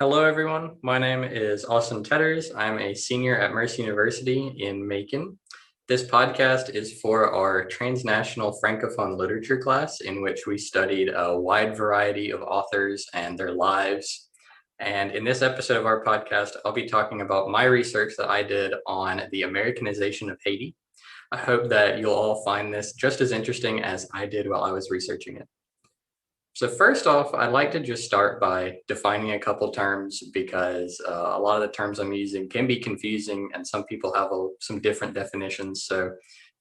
Hello, everyone. My name is Austin Tetters. I'm a senior at Mercy University in Macon. This podcast is for our transnational Francophone literature class, in which we studied a wide variety of authors and their lives. And in this episode of our podcast, I'll be talking about my research that I did on the Americanization of Haiti. I hope that you'll all find this just as interesting as I did while I was researching it. So first off, I'd like to just start by defining a couple terms because a lot of the terms I'm using can be confusing and some people have some different definitions. So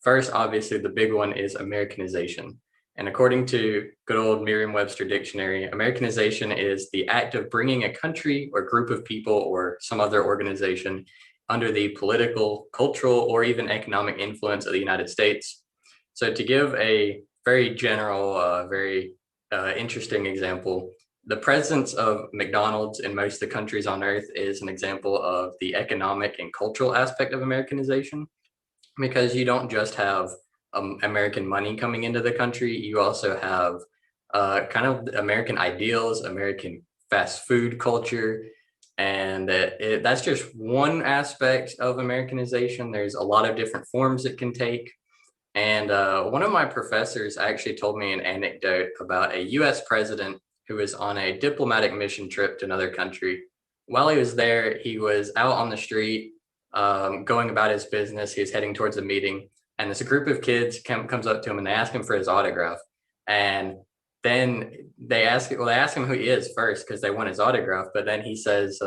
first, obviously, the big one is Americanization. And according to good old Merriam-Webster dictionary, Americanization is the act of bringing a country or group of people or some other organization under the political, cultural, or even economic influence of the United States. So to give a very general, very interesting example. The presence of McDonald's in most of the countries on earth is an example of the economic and cultural aspect of Americanization, because you don't just have American money coming into the country, you also have kind of American ideals, American fast food culture, and that's just one aspect of Americanization. There's a lot of different forms it can take. And one of my professors actually told me an anecdote about a US president who was on a diplomatic mission trip to another country. While he was there, he was out on the street going about his business. He was heading towards a meeting, and this group of kids comes up to him and they ask him for his autograph. And then they ask him who he is first because they want his autograph. But then he says,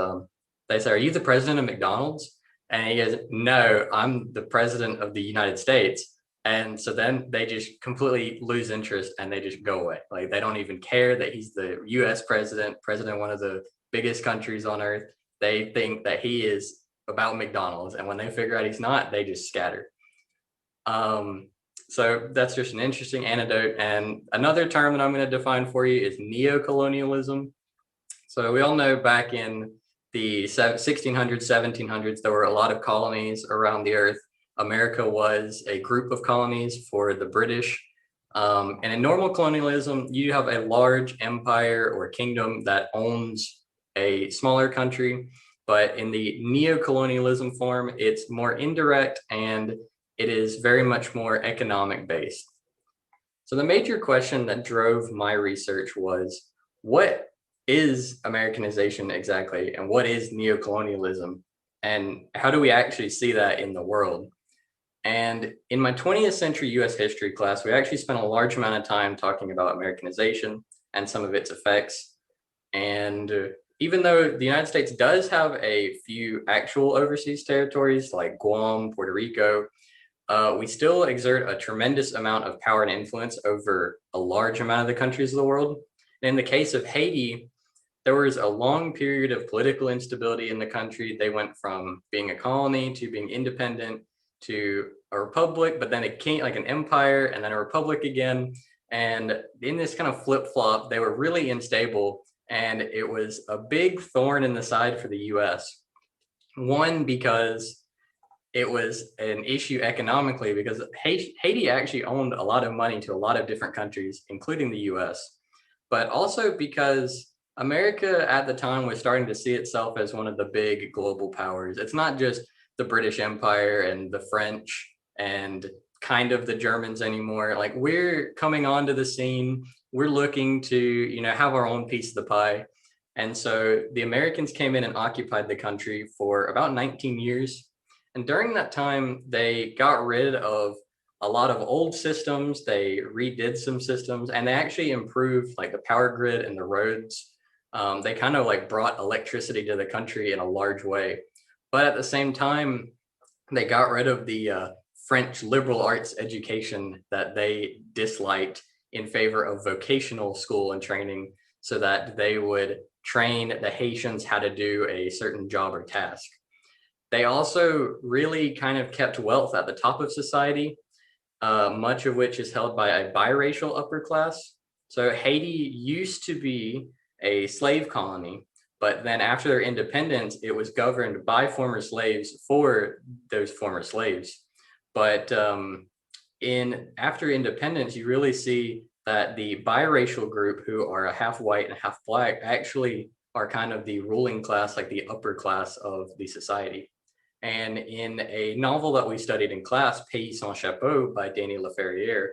they say, "Are you the president of McDonald's?" And he goes, "No, I'm the president of the United States." And so then they just completely lose interest and they just go away. Like they don't even care that he's the US president of one of the biggest countries on earth. They think that he is about McDonald's. And when they figure out he's not, they just scatter. So that's just an interesting anecdote. And another term that I'm going to define for you is neocolonialism. So we all know back in the 1600s, 1700s, there were a lot of colonies around the earth. America was a group of colonies for the British. And in normal colonialism, you have a large empire or kingdom that owns a smaller country. But in the neocolonialism form, it's more indirect and it is very much more economic based. So the major question that drove my research was, what is Americanization exactly? And what is neocolonialism? And how do we actually see that in the world? And in my 20th century US history class, we actually spent a large amount of time talking about Americanization and some of its effects. And even though the United States does have a few actual overseas territories like Guam, Puerto Rico, we still exert a tremendous amount of power and influence over a large amount of the countries of the world. And in the case of Haiti, there was a long period of political instability in the country. They went from being a colony to being independent to a republic, but then it came like an empire and then a republic again. And in this kind of flip-flop, they were really unstable. And it was a big thorn in the side for the US. One, because it was an issue economically, because Haiti actually owned a lot of money to a lot of different countries, including the US. But also because America at the time was starting to see itself as one of the big global powers. It's not just the British Empire and the French and kind of the Germans anymore. Like we're coming onto the scene. We're looking to, have our own piece of the pie. And so the Americans came in and occupied the country for about 19 years. And during that time, they got rid of a lot of old systems. They redid some systems and they actually improved like the power grid and the roads. They kind of like brought electricity to the country in a large way. But at the same time, they got rid of the French liberal arts education that they disliked in favor of vocational school and training so that they would train the Haitians how to do a certain job or task. They also really kind of kept wealth at the top of society, much of which is held by a biracial upper class. So Haiti used to be a slave colony, but then after their independence, it was governed by former slaves for those former slaves. But after independence, you really see that the biracial group, who are a half white and half black, actually are kind of the ruling class, like the upper class of the society. And in a novel that we studied in class, Pays sans Chapeau by Dany Laferrière,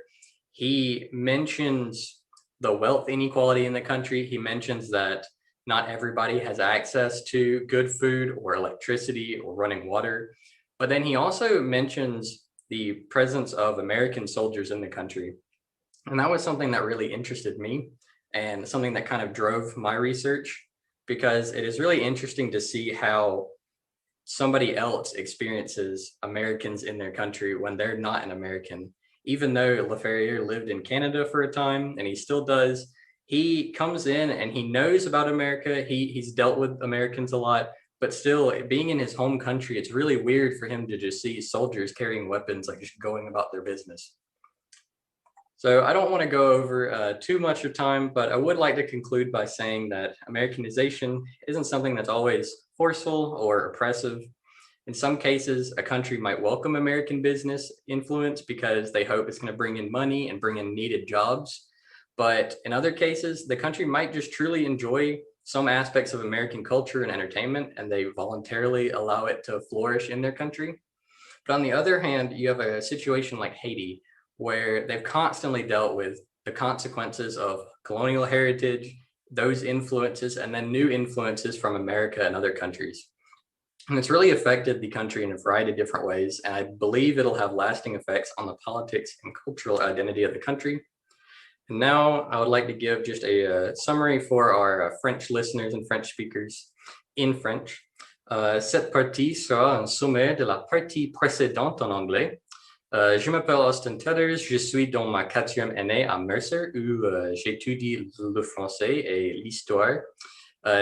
he mentions the wealth inequality in the country. He mentions that not everybody has access to good food or electricity or running water. But then he also mentions the presence of American soldiers in the country. And that was something that really interested me and something that kind of drove my research, because it is really interesting to see how somebody else experiences Americans in their country when they're not an American. Even though Laferrière lived in Canada for a time, and he still does, he comes in and he knows about America. He's dealt with Americans a lot, but still, being in his home country, it's really weird for him to just see soldiers carrying weapons, like just going about their business. So I don't want to go over too much of time, but I would like to conclude by saying that Americanization isn't something that's always forceful or oppressive. In some cases, a country might welcome American business influence because they hope it's going to bring in money and bring in needed jobs. But in other cases, the country might just truly enjoy some aspects of American culture and entertainment, and they voluntarily allow it to flourish in their country. But on the other hand, you have a situation like Haiti, where they've constantly dealt with the consequences of colonial heritage, those influences, and then new influences from America and other countries. And it's really affected the country in a variety of different ways, and I believe it'll have lasting effects on the politics and cultural identity of the country. And now I would like to give just a summary for our French listeners and French speakers in French. Cette partie sera un sommaire de la partie précédente en anglais. Je m'appelle Austin Tethers, je suis dans ma 4e année à Mercer où j'étudie le français et l'histoire.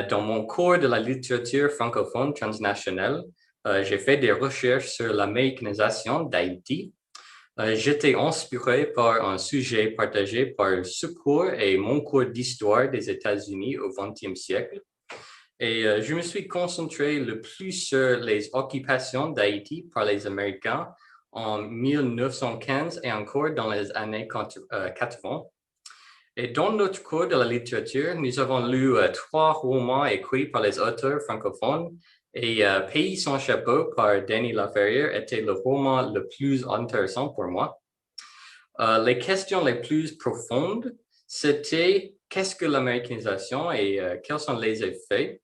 Dans mon cours de la littérature francophone transnationale, j'ai fait des recherches sur l'américanisation d'Haïti. J'étais inspiré par un sujet partagé par ce cours et mon cours d'histoire des États-Unis au XXe siècle. Et je me suis concentré le plus sur les occupations d'Haïti par les Américains en 1915 et encore dans les années 80. Et dans notre cours de la littérature, nous avons lu 3 romans écrits par les auteurs francophones, et Pays sans chapeau par Dany Laferrière était le roman le plus intéressant pour moi. Les questions les plus profondes, c'était qu'est-ce que l'américanisation et quels sont les effets?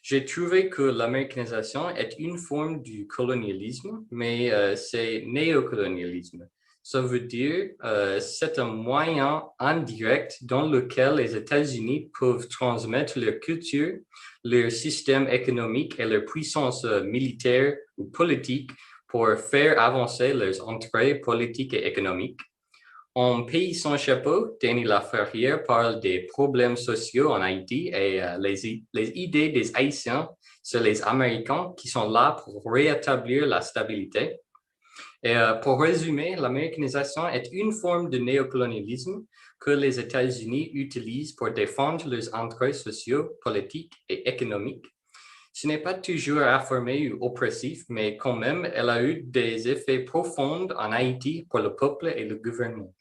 J'ai trouvé que l'américanisation est une forme du colonialisme, mais c'est néocolonialisme. Ça veut dire c'est un moyen indirect dans lequel les États-Unis peuvent transmettre leur culture, leur système économique et leur puissance militaire ou politique pour faire avancer leurs intérêts politiques et économiques. En Pays sans chapeau, Dany Laferrière parle des problèmes sociaux en Haïti et les idées des Haïtiens sur les Américains qui sont là pour rétablir la stabilité. Et pour résumer, l'américanisation est une forme de néocolonialisme que les États-Unis utilisent pour défendre leurs intérêts sociaux, politiques et économiques. Ce n'est pas toujours affirmé ou oppressif, mais quand même, elle a eu des effets profonds en Haïti pour le peuple et le gouvernement.